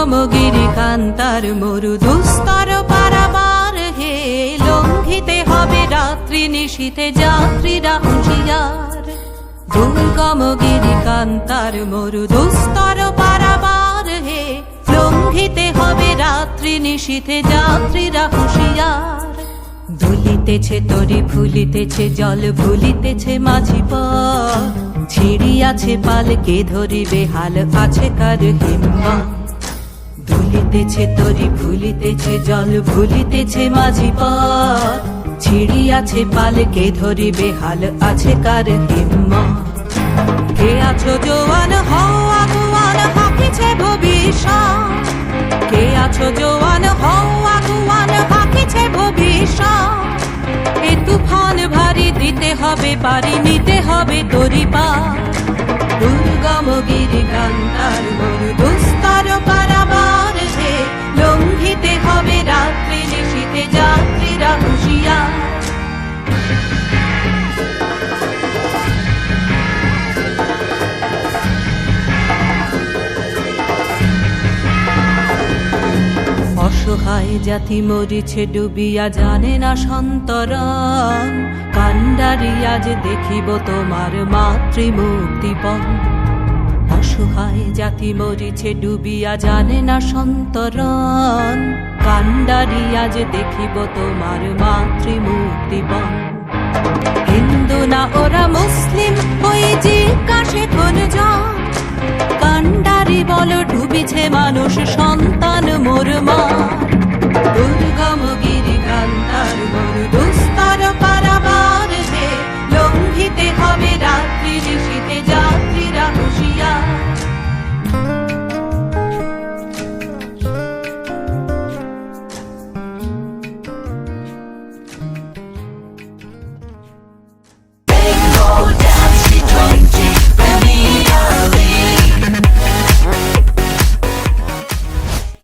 দুর্গমগিরি কান্তার মরু দুস্তর পারাবার হে, লঙ্ঘিতে হবে রাত্রি নিশীথে যাত্রীরা হুঁশিয়ার। দুর্গমগিরি কান্তার মরু দুস্তর পারাবার হে, লঙ্ঘিতে হবে রাত্রি নিশীথে যাত্রীরা হুঁশিয়ার। দুলিতেছে তরি ফুলিতেছে জল ভুলিতেছে মাঝি পথ, ছিড়িয়াছে পালকে ধরিবে হাল আছে কার হিম্মত। দুলিতেছে তরি ফুলিতেছে জল ভুলিতেছে মাঝি পথ, ছিড়িয়াছে পালকে ধরিবে হাল আছে কার হিম্মত। কে আছো জোয়ান হও আগুয়ান হাকিছে ভবিষ্যৎ, কে আছো জোয়ান হও আগুয়ান হাকিছে ভবিষ্যৎ। এ তুফান ভারী দিতে হবে পারি নিতে হবে তরি পার। দুর্গমগিরি কান্তার মরু দুস্তর পারাবার হে, লঙ্ঘিতে হবে রাত্রি নিশীথে যাত্রীরা হুঁশিয়ার। অসহায় জাতি মরিছে ডুবিয়া জানে না সন্তরণ, কান্ডারি আজ দেখিব তোমার মাতৃমুক্তিপণ। অসহায় জাতি মরিছে ডুবিয়া জানে না সন্তরণ, কান্ডারি আজ দেখিব তোমার মাতৃমুক্তিপণ। হিন্দু না ওরা মুসলিম ওই জিজ্ঞাসে কোন জন, কান্ডারি বল ডুবিছে মানুষ সন্তান মোর মা।